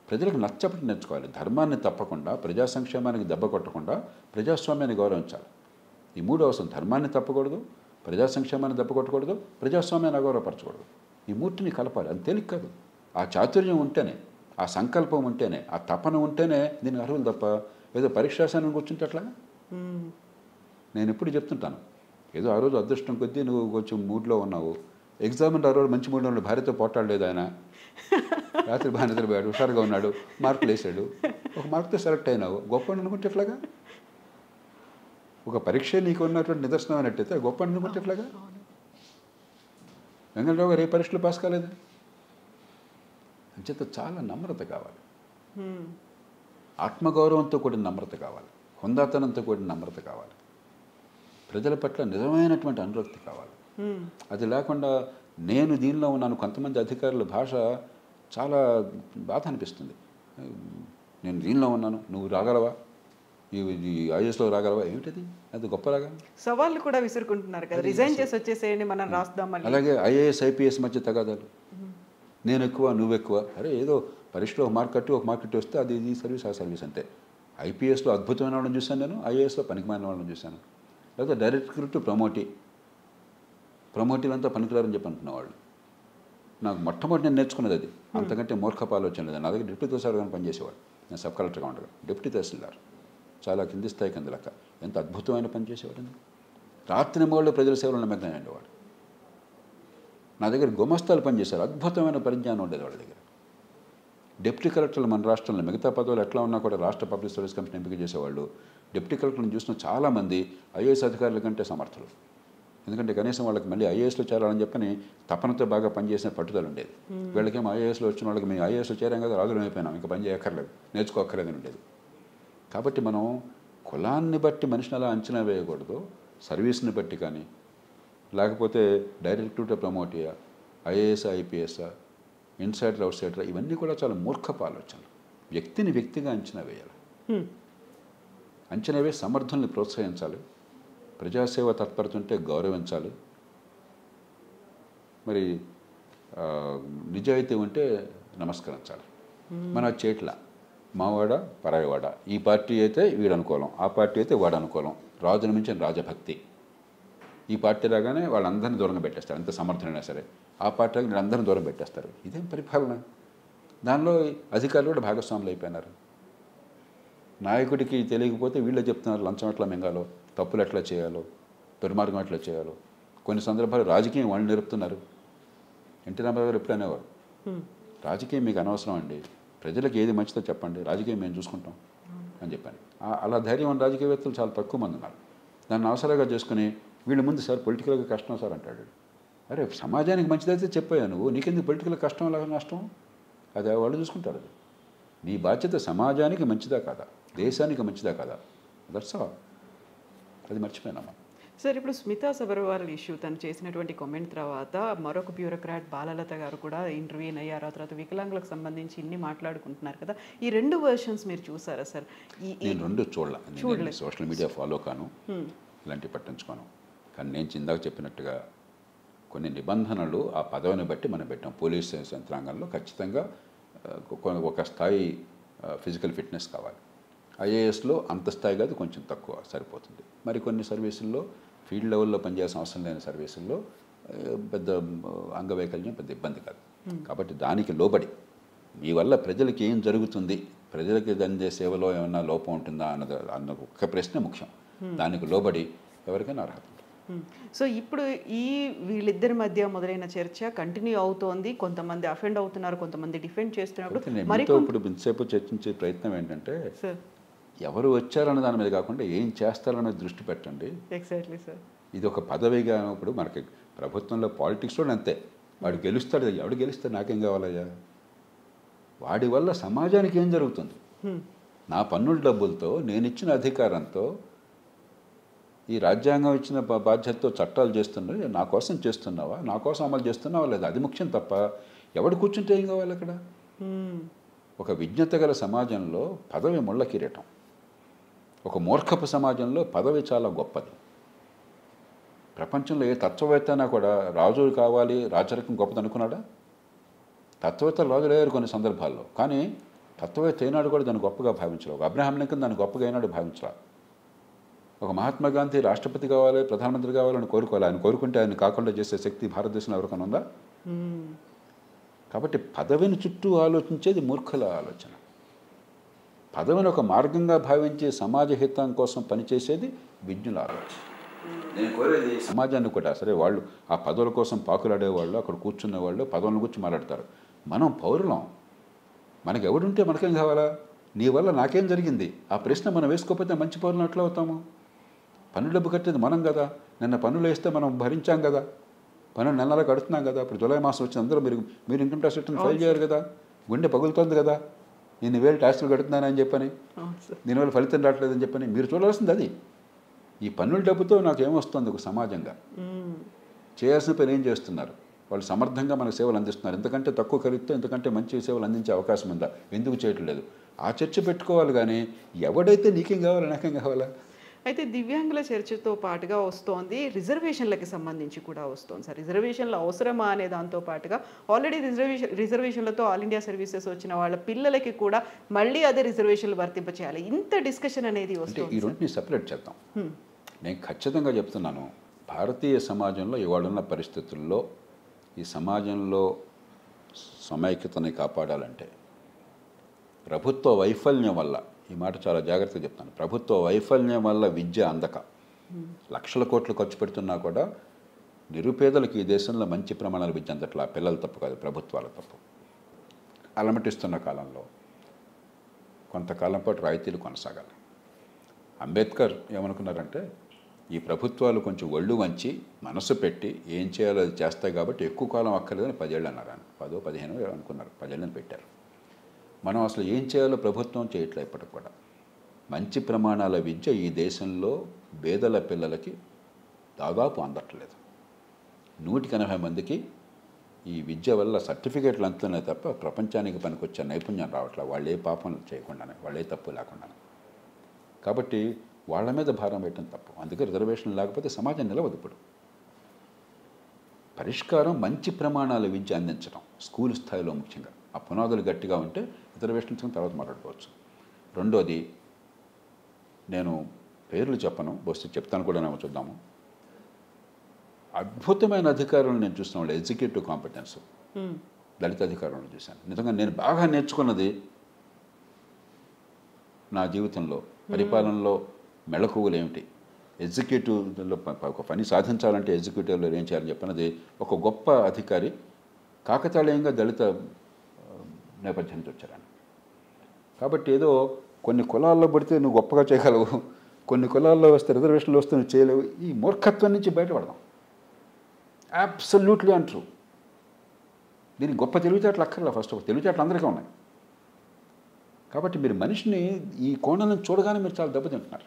ప్రజలకు నచ్చబట్టి నేర్చుకోవాలి. ధర్మాన్ని తప్పకుండా, ప్రజా సంక్షేమానికి దెబ్బ కొట్టకుండా ప్రజాస్వామ్యాన్ని గౌరవించాలి. ఈ మూడు అవసరం. ధర్మాన్ని తప్పకూడదు, ప్రజా సంక్షేమాన్ని దెబ్బ కొట్టకూడదు, ప్రజాస్వామ్యాన్ని అగౌరవపరచకూడదు. ఈ మూర్తిని కలపాలి. అది తేలిక కాదు. ఆ చాతుర్యం ఉంటేనే, ఆ సంకల్పం ఉంటేనే, ఆ తపన ఉంటేనే దీనికి అర్హులు తప్ప ఏదో పరీక్షాశానం కూర్చుంటే అట్లాగా. నేను ఎప్పుడు చెప్తుంటాను, ఏదో ఆ రోజు అదృష్టం కొద్దీ నువ్వు కొంచెం మూడ్లో ఉన్నావు, ఎగ్జామ్ ఆ రోజు మంచి మూడ్లో ఉన్నాడు, భార్యతో పోట్లాడలేదు ఆయన, రాత్రి బాగా నిద్రపోయాడు, హుషారుగా ఉన్నాడు, మార్కులు వేసాడు, ఒక మార్కుతో సెలెక్ట్ అయినావు, గొప్ప అనుకుంటే ఎట్లాగా? ఒక పరీక్ష నీకు ఉన్నటువంటి నిదర్శనం అన్నట్టయితే గొప్ప అనుకుంటే ఎట్లాగా? వెంకటరావు గారు ఏ పరీక్షలు పాస్ కాలేదు. అంచేత చాలా నమ్రత కావాలి, ఆత్మగౌరవంతో కూడిన నమ్రత కావాలి, హుందాతనంతో కూడిన నమ్రత కావాలి, ప్రజల పట్ల నిజమైనటువంటి అనురక్తి కావాలి. అది లేకుండా నేను దీనిలో ఉన్నాను, కొంతమంది అధికారుల భాష చాలా బాధ అనిపిస్తుంది. నేను దీనిలో ఉన్నాను, నువ్వు రాగలవా, ఈ ఐఏఎస్లో రాగలవా, ఏమిటది? అది గొప్పలాగా సవాళ్ళు కూడా విసురుకుంటున్నారు కదా, రిజైన్ చేసి వచ్చేసేయండి మనం రాస్తాం. అలాగే ఐఏఎస్ ఐపీఎస్ మధ్య తగాదాలు, నేను ఎక్కువ నువ్వు ఎక్కువ. అరే ఏదో పరీక్షలో ఒక మార్క్ కట్టి ఒక మార్క్ కట్టి వస్తే అది ఈ సర్వీస్ ఆ సర్వీస్ అంతే. ఐపీఎస్లో అద్భుతమైన వాళ్ళని చూశాను నేను, ఐఏఎస్లో పనికిమాలిన వాళ్ళని చూశాను. లేకపోతే డైరెక్ట్ టు ప్రమోటీలు అంతా పనికిరారని చెప్పి అంటున్నవాళ్ళు. నాకు మొట్టమొదటి నేను నేర్చుకున్నది అది. అంతకంటే మూర్ఖపు ఆలోచన లేదు. నా దగ్గర డిప్యూటీ తహసీల్దార్ గారిని పనిచేసేవాడు, నేను సబ్ కలెక్టర్గా ఉండగా. డిప్యూటీ తహసీల్దార్ చాలా కింది స్థాయి కింద లెక్క, ఎంత అద్భుతమైన పని చేసేవాడు. రాత్రి మొగళ్ళు ప్రజల సేవలను నిమగ్నం అయ్యేవాడు. నా దగ్గర గుమస్తాలు పనిచేశారు, అద్భుతమైన పరిజ్ఞానం ఉండేది వాళ్ళ దగ్గర. డిప్యూటీ కలెక్టర్లు మన రాష్ట్రంలో మిగతా పదవులు ఎట్లా ఉన్నా కూడా రాష్ట్ర పబ్లిక్ సర్వీస్ కమిషన్ ఎంపిక చేసేవాళ్ళు. డిప్యూటీ కలెక్టర్లను చూసిన చాలామంది ఐఏఎస్ అధికారుల కంటే సమర్థులు. ఎందుకంటే కనీసం వాళ్ళకి మళ్ళీ ఐఏఎస్లో చేరాలని చెప్పని తపనతో బాగా పనిచేసిన పట్టుదల ఉండేది. వీళ్ళకేమో ఐఏఎస్లో వచ్చిన వాళ్ళకి మేము ఐఏఎస్లో చేరాం కదా, రాజులు అయిపోయినాం, ఇంకా పని చేయక్కర్లేదు, నేర్చుకోక్కర్లేదని ఉండేది. కాబట్టి మనం కులాన్ని బట్టి మనిషిని అలా అంచనా వేయకూడదు, సర్వీస్ని బట్టి కానీ, లేకపోతే డైరెక్ట్ టు ప్రమోటియా, IAS IPS, insider outsider, ఇవన్నీ కూడా చాలా మూర్ఖపు ఆలోచనలు. వ్యక్తిని వ్యక్తిగా అంచనా వేయాలి, అంచనా వేసి సమర్థుల్ని ప్రోత్సహించాలి, ప్రజాసేవ తత్పరత ఉంటే గౌరవించాలి, మరి నిజాయితీ ఉంటే నమస్కరించాలి. మన చేట్ల మావాడ పరాయవాడ, ఈ పార్టీ అయితే వీడు అనుకూలం, ఆ పార్టీ అయితే వాడు అనుకూలం, రాజును మించిన రాజభక్తి. ఈ పార్టీ రాగానే వాళ్ళందరినీ దూరంగా పెట్టేస్తారు, ఎంత సమర్థులైనా సరే. ఆ పార్టీ రాగానే వీళ్ళందరినీ దూరం పెట్టేస్తారు. ఇదేం పరిపాలన? దానిలో అధికారులు కూడా భాగస్వాములు అయిపోయినారు. నాయకుడికి తెలియకపోతే వీళ్ళే చెప్తున్నారు లంచం ఎట్లా మింగాలో, తప్పులు ఎట్లా చేయాలో, దుర్మార్గం ఎట్లా చేయాలో. కొన్ని సందర్భాలు రాజకీయం వాళ్ళు నేర్పుతున్నారు. ఎన్టీ రామారావు గారు ఎప్పుడు అనేవారు, రాజకీయం మీకు అనవసరం అండి, ప్రజలకు ఏది మంచిదో చెప్పండి, రాజకీయం మేము చూసుకుంటాం అని చెప్పాను. అలా ధైర్యం రాజకీయవేత్తలు చాలా తక్కువ మంది ఉన్నారు. దాన్ని అవసరంగా చేసుకుని వీళ్ళ ముందు సార్ పొలిటికల్గా కష్టం సార్ అంటాడు. అరే సమాజానికి మంచిదైతే చెప్పాయా నువ్వు, నీకెందుకు పొలిటికల్ కష్టం అలాగా నష్టం? అది వాళ్ళు చూసుకుంటారు. అది నీ బాధ్యత సమాజానికి మంచిదా కాదా, దేశానికి మంచిదా కాదా, దట్స్ ఆల్. అది మర్చిపోయినామా సార్? ఇప్పుడు స్మితా సబర్వాల్ ఇష్యూ తను చేసినటువంటి కామెంట్ తర్వాత మరొక బ్యూరోక్రాట్ బాలలత గారు కూడా ఇంటర్వ్యూన్ అయ్యారు. ఆ తర్వాత వికలాంగులకు సంబంధించి ఇన్ని మాట్లాడుకుంటున్నారు కదా, ఈ రెండు వర్షన్స్ మీరు చూసారా సార్? నేను రెండు చూడలేదు. సోషల్ మీడియా ఫాలో కాను, ఇలాంటివి పట్టించుకోను. కానీ నేను ఇందాక చెప్పినట్టుగా కొన్ని నిబంధనలు ఆ పదవిని బట్టి మనం పెట్టాం. పోలీస్ యంత్రాంగంలో ఖచ్చితంగా ఒక స్థాయి ఫిజికల్ ఫిట్నెస్ కావాలి. ఐఏఎస్లో అంత స్థాయి కాదు, కొంచెం తక్కువ సరిపోతుంది. మరి కొన్ని సర్వీసుల్లో ఫీల్డ్ లెవెల్లో పనిచేయాల్సిన అవసరం లేని సర్వీసుల్లో పెద్ద అంగవైకల్యం పెద్ద ఇబ్బంది కాదు. కాబట్టి దానికి లోబడి మీ వల్ల ప్రజలకి ఏం జరుగుతుంది, ప్రజలకి అందే సేవలో ఏమన్నా లోపం ఉంటుందా అన్న ఒక్క ప్రశ్న ముఖ్యం. దానికి లోబడి ఎవరికైనా అర్హత ఉంటుంది. సో ఇప్పుడు ఈ వీళ్ళిద్దరి మధ్య మొదలైన చర్చ కంటిన్యూ అవుతోంది. కొంతమంది అఫెండ్ అవుతున్నారు, కొంతమంది డిఫెండ్ చేస్తున్నారు. మరి ఇప్పుడు ఇంతసేపు చర్చించే ప్రయత్నం ఏంటంటే, ఎవరు వచ్చారన్న దాని మీద కాకుండా ఏం చేస్తారన్న మీద దృష్టి పెట్టండి. Exactly sir. ఇది ఒక పదవిగా ఇప్పుడు మనకి ప్రభుత్వంలో పాలిటిక్స్లో అంతే. వాడు గెలుస్తాడు, ఎవడు గెలిస్తాడు, నాకేం కావాలయ్యా? వాడి వల్ల సమాజానికి ఏం జరుగుతుంది? నా పన్నుల డబ్బులతో నేను ఇచ్చిన అధికారంతో ఈ రాజ్యాంగం ఇచ్చిన బాధ్యతతో చట్టాలు చేస్తున్నావు, నా కోసం చేస్తున్నావా, నా కోసం అమలు చేస్తున్నావా లేదా, అది ముఖ్యం తప్ప ఎవడు కూర్చుంటే ఏం కావాలి అక్కడ? ఒక విజ్ఞత గల సమాజంలో పదవి ముళ్ళ కిరీటం, ఒక మూర్ఖపు సమాజంలో పదవి చాలా గొప్పది. ప్రపంచంలో ఏ తత్వవేత్తనా కూడా రాజు కావాలి, రాజరికం గొప్పది అనుకున్నాడా? తత్వవేత్తలు రాజులయ్యారు కొన్ని సందర్భాల్లో, కానీ తత్వవేత్త అయినాడు కూడా దాన్ని గొప్పగా భావించలేదు. ఒక అబ్రహాం లింకన్ దాన్ని గొప్పగా అయినాడు భావించలేదు. ఒక మహాత్మా గాంధీ రాష్ట్రపతి కావాలి, ప్రధానమంత్రి కావాలని కోరుకోవాలి. ఆయన కోరుకుంటే ఆయన కాకుండా చేసే శక్తి భారతదేశంలో ఎవరికైనా ఉందా? కాబట్టి పదవిని చుట్టూ ఆలోచించేది మూర్ఖుల ఆలోచన. పదవిని ఒక మార్గంగా భావించి సమాజ హితం కోసం పనిచేసేది విజ్ఞుల ఆలోచన. నేను కోరేది సమాజాన్ని కూడా, సరే వాళ్ళు ఆ పదవుల కోసం పాకులాడేవాళ్ళు, అక్కడ కూర్చునే వాళ్ళు పదవుల గురించి మాట్లాడతారు. మనం పౌరులం, మనకి ఎవడుంటే మనకేం కావాలా? నీ వల్ల నాకేం జరిగింది? ఆ ప్రశ్న మనం వేసుకోకపోతే మంచి పౌరులు ఎట్లా అవుతాము? పన్ను డబ్బు కట్టేది మనం కదా, నిన్న పన్నులు వేస్తే మనం భరించాం కదా, పన్ను నెలలా కడుతున్నాం కదా. ఇప్పుడు జూలై మాసం వచ్చిన అందరూ మీరు ఇన్కమ్ ట్యాక్స్ రిటర్న్ ఫైల్ చేయాలి కదా. గుండె పగులుతోంది కదా, నేను వేలు ట్యాక్స్లు కడుతున్నానని చెప్పని, దీనివల్ల ఫలితం రావట్లేదని చెప్పని మీరు చూడాల్సింది అది. ఈ పన్నుల డబ్బుతో నాకు ఏమొస్తుంది? ఒక సమాజంగా చేయాల్సిన పని ఏం చేస్తున్నారు? వాళ్ళు సమర్థంగా మనకు సేవలు అందిస్తున్నారు. ఎంతకంటే తక్కువ ఖరీదుతో ఎంతకంటే మంచి సేవలు అందించే అవకాశం ఉందా? ఎందుకు చేయట్లేదు? ఆ చర్చ పెట్టుకోవాలి. కానీ ఎవడైతే నీకేం కావాలా నాకేం కావాలా? అయితే దివ్యాంగుల చర్చతో పాటుగా వస్తోంది రిజర్వేషన్లకి సంబంధించి కూడా వస్తుంది సార్. రిజర్వేషన్లు అవసరమా అనే దాంతో పాటుగా ఆల్రెడీ రిజర్వేషన్లతో ఆల్ ఇండియా సర్వీసెస్ వచ్చిన వాళ్ళ పిల్లలకి కూడా మళ్ళీ అదే రిజర్వేషన్లు వర్తింపచేయాలి. ఇంత డిస్కషన్ అనేది వస్తుంది. ఈ రెండుని సెపరేట్ చేద్దాం. నేను ఖచ్చితంగా చెప్తున్నాను, భారతీయ సమాజంలో ఇవాళన్న పరిస్థితుల్లో ఈ సమాజంలో సమైక్యతని కాపాడాలంటే ప్రభుత్వ వైఫల్యం వల్ల, ఈ మాట చాలా జాగ్రత్తగా చెప్తాను, ప్రభుత్వ వైఫల్యం వల్ల విద్య అందక లక్షల కోట్లు ఖర్చు పెడుతున్నా కూడా నిరుపేదలకు ఈ దేశంలో మంచి ప్రమాణాల విద్య అందట్లా. పిల్లల తప్పు కాదు, ప్రభుత్వాల తప్పు. అలమటిస్తున్న కాలంలో కొంతకాలం పాటు రాయితీలు కొనసాగాలి. అంబేద్కర్ ఏమనుకున్నారంటే, ఈ ప్రభుత్వాలు కొంచెం ఒళ్ళు వంచి మనసు పెట్టి ఏం చేయాలో అది చేస్తాయి కాబట్టి ఎక్కువ కాలం అక్కర్లేదని 10 ఏళ్ళు అన్నారు. ఆయన 10-15 అనుకున్నారు, 10 ఏళ్ళని పెట్టారు. మనం అసలు ఏం చేయాలో ప్రభుత్వం చేయట్లేదు ఇప్పటికి కూడా. మంచి ప్రమాణాల విద్య ఈ దేశంలో పేదల పిల్లలకి దాదాపు అందట్లేదు. 180 మందికి ఈ విద్య వల్ల సర్టిఫికేట్లు అందుతున్నాయి తప్ప ప్రపంచానికి పనికొచ్చే నైపుణ్యం రావట్లేదు. వాళ్ళు ఏ పాపం చేయకుండానే, వాళ్ళు ఏ తప్పు లేకుండానే. కాబట్టి వాళ్ళ మీద భారం పెట్టడం తప్పు. అందుకే రిజర్వేషన్ లేకపోతే సమాజం నిలవదు. ఇప్పుడు పరిష్కారం మంచి ప్రమాణాల విద్య అందించడం, స్కూల్ స్థాయిలో ముఖ్యంగా. ఆ పునాదులు గట్టిగా ఉంటే రిజర్వేషన్స్ తర్వాత మాట్లాడుకోవచ్చు. రెండోది, నేను పేర్లు చెప్పను, బహుశా చెప్తాను కూడా, మేము చూద్దాము. అద్భుతమైన అధికారులను నేను చూసిన వాళ్ళు, ఎగ్జిక్యూటివ్ కాంపిటెన్స్ దళిత అధికారులను చూశాను. నిజంగా నేను బాగా నేర్చుకున్నది నా జీవితంలో పరిపాలనలో మెళకువలు ఏమిటి, ఎగ్జిక్యూటివ్లో ఒక పని సాధించాలంటే ఎగ్జిక్యూటివ్లో ఏం చేయాలని చెప్పినది ఒక గొప్ప అధికారి కాకతాళీయంగా దళిత నేపథ్యం నుంచి వచ్చారని. కాబట్టి ఏదో కొన్ని కులాల్లో పడితే నువ్వు గొప్పగా చేయగలవు, కొన్ని కులాల్లో వస్తే రిజర్వేషన్లు వస్తే నువ్వు చేయలేవు, ఈ మూర్ఖత్వం నుంచి బయటపడదాం. Absolutely untrue. దీనికి గొప్ప తెలివితేటలు అక్కర్లా. ఫస్ట్ ఆఫ్ ఆల్ తెలివితేటలు అందరికీ ఉన్నాయి. కాబట్టి మీరు మనిషిని ఈ కోణాలను చూడగానే మీరు చాలా దెబ్బతింటున్నారు.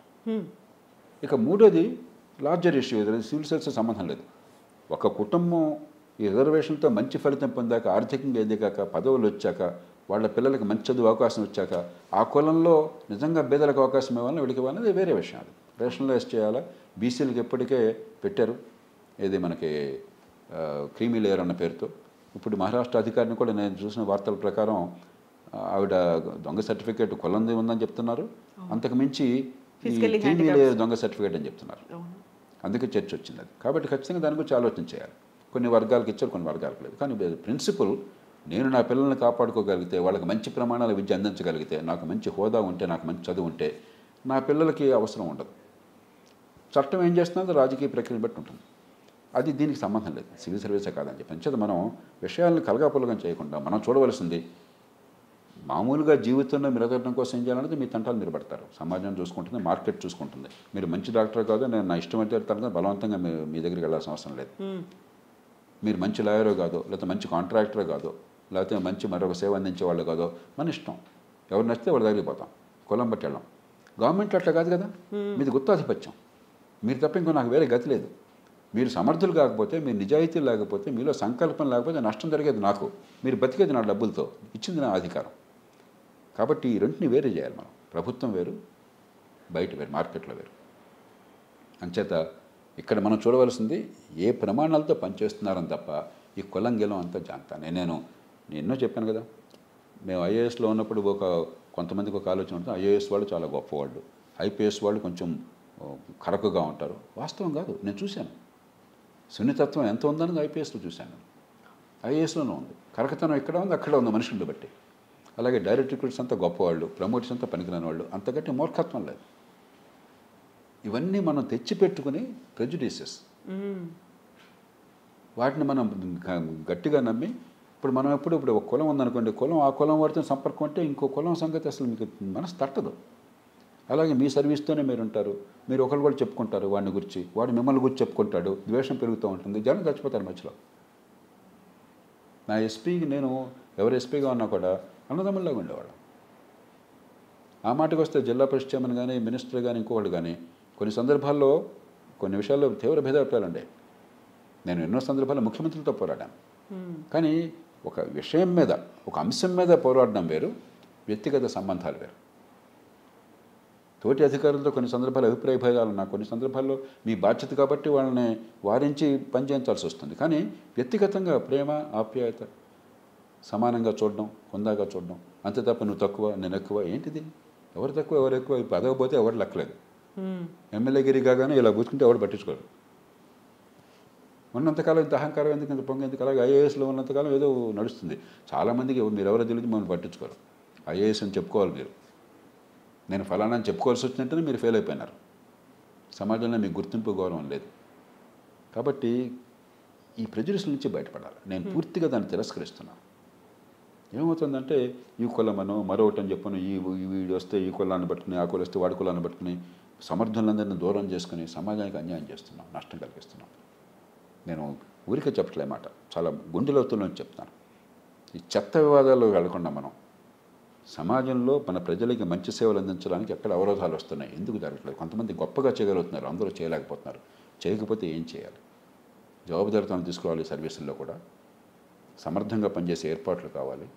ఇక మూడోది లార్జర్ ఇష్యూ, సివిల్ సర్వీస్ సంబంధం లేదు. ఒక కుటుంబం ఈ రిజర్వేషన్తో మంచి ఫలితం పొందాక, ఆర్థికంగా ఎదిగాక, పదవులు వచ్చాక, వాళ్ళ పిల్లలకి మంచి చదువు అవకాశం వచ్చాక, ఆ కులంలో నిజంగా పేదలకు అవకాశం ఇవ్వాలని వీళ్ళకి ఇవ్వాలనేది వేరే విషయం. అది రేషనలైజ్ చేయాలా. బీసీలకు ఎప్పటికే పెట్టారు, ఏది మనకి క్రీమీ లేయర్ అన్న పేరుతో. ఇప్పుడు మహారాష్ట్ర అధికారిని కూడా నేను చూసిన వార్తల ప్రకారం ఆవిడ దొంగ సర్టిఫికేట్ కొలంది ఉందని చెప్తున్నారు. అంతకు మించి ఈ క్రీమీ లేయర్ దొంగ సర్టిఫికేట్ అని చెప్తున్నారు. అందుకే చర్చ వచ్చింది అది. కాబట్టి ఖచ్చితంగా దాని గురించి ఆలోచన చేయాలి. కొన్ని వర్గాలకు ఇచ్చారు, కొన్ని వర్గాలకు లేదు. కానీ ప్రిన్సిపల్, నేను నా పిల్లల్ని కాపాడుకోగలిగితే, వాళ్ళకి మంచి ప్రమాణాల విద్య అందించగలిగితే, నాకు మంచి హోదా ఉంటే, నాకు మంచి చదువు ఉంటే, నా పిల్లలకి అవసరం ఉండదు. చట్టం ఏం చేస్తున్నదో రాజకీయ ప్రక్రియను బట్టి ఉంటుంది. అది దీనికి సంబంధం లేదు, సివిల్ సర్వీసే కాదని చెప్పి. అంచేత మనం విషయాలను కలగాపులగం చేయకుండా మనం చూడవలసింది, మామూలుగా జీవితంలో మీరు ఎదగడం కోసం ఏం చేయాలంటే మీ తంటాలు మీరు పడతారు. సమాజం చూసుకుంటుంది, మార్కెట్ చూసుకుంటుంది. మీరు మంచి డాక్టర్ కాదు, నేను నా ఇష్టం అయితే బలవంతంగా మీ దగ్గరికి వెళ్ళాల్సిన అవసరం లేదు. మీరు మంచి లాయరో కాదో, లేకపోతే మంచి కాంట్రాక్టరో కాదో, లేకపోతే మంచి మరొక సేవ అందించే వాళ్ళు కాదో, మన ఇష్టం. ఎవరు నచ్చితే వాళ్ళ దగ్గరికి పోతాం, కులం బట్టి వెళ్ళాం. గవర్నమెంట్ అట్లా కాదు కదా, మీది గుత్తాధిపత్యం. మీరు తప్ప ఇంకో నాకు వేరే గతి లేదు. మీరు సమర్థులు కాకపోతే, మీరు నిజాయితీలు లేకపోతే, మీలో సంకల్పం లేకపోతే నష్టం జరిగేది నాకు, మీరు బతికేది నా డబ్బులతో, ఇచ్చింది నా అధికారం. కాబట్టి ఈ రెంటిని వేరే చేయాలి మనం. ప్రభుత్వం వేరు, బయట వేరు, మార్కెట్లో వేరు. అంచేత ఇక్కడ మనం చూడవలసింది ఏ ప్రమాణాలతో పనిచేస్తున్నారని తప్ప ఈ కులం గెలం అంతా జాంతానే. నేను నేను ఎన్నో చెప్పాను కదా, మేము ఐఏఎస్లో ఉన్నప్పుడు కొంతమందికి ఒక ఆలోచన ఉంటుంది, ఐఏఎస్ వాళ్ళు చాలా గొప్పవాళ్ళు, ఐపీఎస్ వాళ్ళు కొంచెం కరకుగా ఉంటారు. వాస్తవం కాదు, నేను చూశాను. సున్నితత్వం ఎంత ఉందన్నది ఐపీఎస్లో చూశాను, ఐఏఎస్లోనే ఉంది. కరకతనం ఎక్కడ ఉంది, అక్కడ ఉంది, మనుషులను బట్టి. అలాగే డైరెక్ట్ రిక్రూట్స్ అంతా గొప్పవాళ్ళు, ప్రమోటర్స్ అంతా పనికిరాని వాళ్ళు, అంతకంటే మూర్ఖత్వం లేదు. ఇవన్నీ మనం తెచ్చిపెట్టుకుని ప్రెజుడిసెస్, వాటిని మనం గట్టిగా నమ్మి, ఇప్పుడు మనం ఇప్పుడు ఒక కులం ఉందనుకోండి, ఆ కులం వాడితో సంపర్కం అంటే ఇంకో కులం సంగతి అసలు మీకు మనసు తట్టదు. అలాగే మీ సర్వీస్తోనే మీరు ఉంటారు, మీరు ఒకరు కూడా చెప్పుకుంటారు వాడిని గురించి, వాడు మిమ్మల్ని గురించి చెప్పుకుంటాడు, ద్వేషం పెరుగుతూ ఉంటుంది, జనం చచ్చిపోతారు మధ్యలో. నా ఎస్పీకి నేను ఎవరు ఎస్పీగా ఉన్నా కూడా అన్నదమ్ముల్లాగా ఉండేవాడు. ఆ మాటకు వస్తే జిల్లా పరిషత్ చైర్మన్ కానీ, మినిస్టర్ కానీ, ఇంకోవాళ్ళు కానీ కొన్ని సందర్భాల్లో కొన్ని విషయాల్లో తీవ్ర భేదాభిప్రాయాలు ఉండే. నేను ఎన్నో సందర్భాల్లో ముఖ్యమంత్రులతో పోరాడాను. కానీ ఒక విషయం మీద, ఒక అంశం మీద పోరాడడం వేరు, వ్యక్తిగత సంబంధాలు వేరు. తోటి అధికారులతో కొన్ని సందర్భాలు అభిప్రాయ భేదాలు ఉన్నా, కొన్ని సందర్భాల్లో మీ బాధ్యత కాబట్టి వాళ్ళని వారించి పనిచేయించాల్సి వస్తుంది. కానీ వ్యక్తిగతంగా ప్రేమ, ఆప్యాయత, సమానంగా చూడడం, హుందాగా చూడడం, అంతే తప్ప నువ్వు తక్కువ నేను ఎక్కువ ఏంటిది? ఎవరు తక్కువ ఎవరు ఎక్కువ పదవపోతే ఎవరు లెక్కలేదు. ఎమ్మెల్యేగిరి కాగానే ఇలా కూర్చుంటే ఎవరు పట్టించుకోరు. ఉన్నంతకాలం ఇంత అహంకారం ఎందుకు, ఇంత పొంగ ఎందుకు? అలాగే ఐఏఎస్లో ఉన్నంతకాలం ఏదో నడుస్తుంది. చాలామందికి మీరు ఎవరో తెలియదు, మమ్మల్ని పట్టించుకోరు. ఐఏఎస్ అని చెప్పుకోవాలి మీరు, నేను ఫలానా అని చెప్పుకోవాల్సి వచ్చినట్టునే మీరు ఫెయిల్ అయిపోయినారు. సమాజంలో మీకు గుర్తింపు, గౌరవం లేదు. కాబట్టి ఈ ప్రెజుడిస్ నుంచి బయటపడాలి. నేను పూర్తిగా దాన్ని తిరస్కరిస్తున్నాను. ఏమవుతుందంటే ఈ కులమనో మరొకటి అని చెప్పను, వీడు వస్తే ఈ కులాన్ని పట్టుకుని, ఆ కులం వస్తే వాడి కులాన్ని పట్టుకుని సమర్థులందరినీ దూరం చేసుకుని సమాజానికి అన్యాయం చేస్తున్నాం, నష్టం కలిగిస్తున్నాం. నేను ఊరికే చెప్పట్లే మాట, చాలా గుండెలోతుల్లో చెప్తాను. ఈ చెత్త వివాదాల్లో వెళ్లకుండా మనం సమాజంలో మన ప్రజలకి మంచి సేవలు అందించడానికి ఎక్కడ అవరోధాలు వస్తున్నాయి, ఎందుకు జరగట్లేదు? కొంతమంది గొప్పగా చేయగలుగుతున్నారు, అందరూ చేయలేకపోతున్నారు. చేయకపోతే ఏం చేయాలి? జవాబుదారితనం తీసుకోవాలి. సర్వీసుల్లో కూడా సమర్థంగా పనిచేసే ఏర్పాట్లు కావాలి,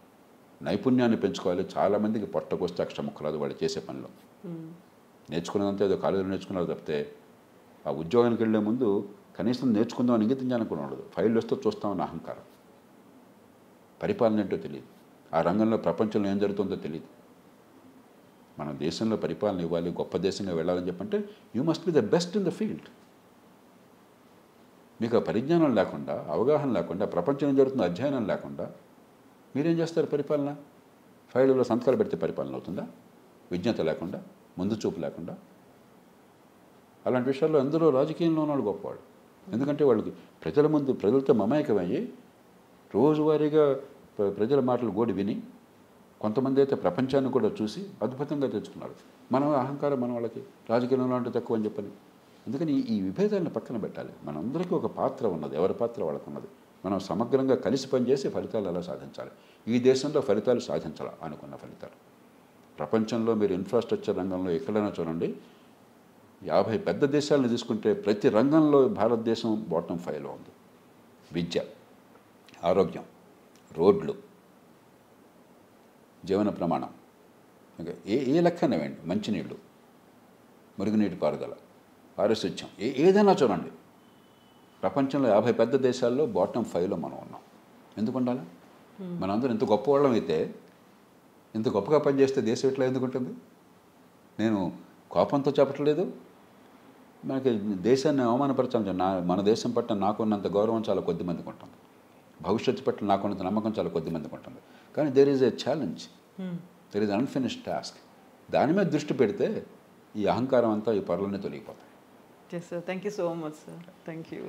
నైపుణ్యాన్ని పెంచుకోవాలి. చాలామందికి పొట్టకొస్తే అక్షర ముక్కరాదు వాళ్ళు చేసే పనిలో. నేర్చుకున్నదంతా ఏదో కాలేజీలో నేర్చుకున్నారు తప్పితే ఆ ఉద్యోగానికి వెళ్ళే ముందు కనీసం నేర్చుకుందామని ఇంగితం జ్ఞానం కూడా ఉండదు. ఫైళ్ళు వస్తే చూస్తామని అహంకారం. పరిపాలన ఏంటో తెలియదు, ఆ రంగంలో ప్రపంచంలో ఏం జరుగుతుందో తెలియదు. మన దేశంలో పరిపాలన ఇవ్వాలి, గొప్ప దేశంగా వెళ్ళాలని చెప్పంటే you must be the best in the field. మీకు ఆ పరిజ్ఞానం లేకుండా, అవగాహన లేకుండా, ప్రపంచం ఏం జరుగుతుందో అధ్యయనం లేకుండా మీరేం చేస్తారు? పరిపాలన ఫైళ్ళలో సంతకాలు పెడితే పరిపాలన అవుతుందా? విజ్ఞత లేకుండా, ముందు చూపు లేకుండా. అలాంటి విషయాల్లో అందరూ రాజకీయంలో ఉన్నాడు గొప్పవాడు. ఎందుకంటే వాళ్ళకి ప్రజల ముందు ప్రజలతో మమేకమయ్యి రోజువారీగా ప్రజల మాటలు గోడి విని, కొంతమంది అయితే ప్రపంచాన్ని కూడా చూసి అద్భుతంగా తెచ్చుకున్నారు. మనం అహంకారం మన వాళ్ళకి, రాజకీయంలో అంటే తక్కువ అని చెప్పని. అందుకని ఈ విభేదాలను పక్కన పెట్టాలి. మనందరికీ ఒక పాత్ర ఉన్నది, ఎవరి పాత్ర వాళ్ళకు ఉన్నది. మనం సమగ్రంగా కలిసి పనిచేసి ఫలితాలు ఎలా సాధించాలి. ఈ దేశంలో ఫలితాలు సాధించాలి అనుకున్న ఫలితాలు. ప్రపంచంలో మీరు ఇన్ఫ్రాస్ట్రక్చర్ రంగంలో ఎక్కడైనా చూడండి, 50 పెద్ద దేశాలను తీసుకుంటే ప్రతి రంగంలో భారతదేశం బాటమ్ 5లో ఉంది. విద్య, ఆరోగ్యం, రోడ్లు, జీవన ప్రమాణం, ఇంకా ఏ లెక్కనేవండి, మంచినీళ్ళు, మురుగునీటి పారుదల, పారిశుధ్యం, ఏదైనా చూడండి. ప్రపంచంలో 50 పెద్ద దేశాల్లో బాటమ్ 5లో మనం ఉన్నాం. ఎందుకు ఉండాలి? మనందరం ఇంత గొప్పవాళ్ళం అయితే, ఇంత గొప్పగా పనిచేస్తే దేశం ఎట్లా ఎందుకుంటుంది? నేను కోపంతో చెప్పట్లేదు, మనకి దేశాన్ని అవమానపరచాలి. మన దేశం పట్ల నాకున్నంత గౌరవం చాలా కొద్ది మందికి ఉంటుంది, భవిష్యత్తు పట్ల నాకున్నంత నమ్మకం చాలా కొద్ది మందికి ఉంటుంది. కానీ there is a challenge, there is unfinished task. దాని మీద దృష్టి పెడితే ఈ అహంకారం అంతా, ఈ పొరలన్నీ తొలగిపోతాయి. Yes, sir. Thank you so much, sir. Thank you.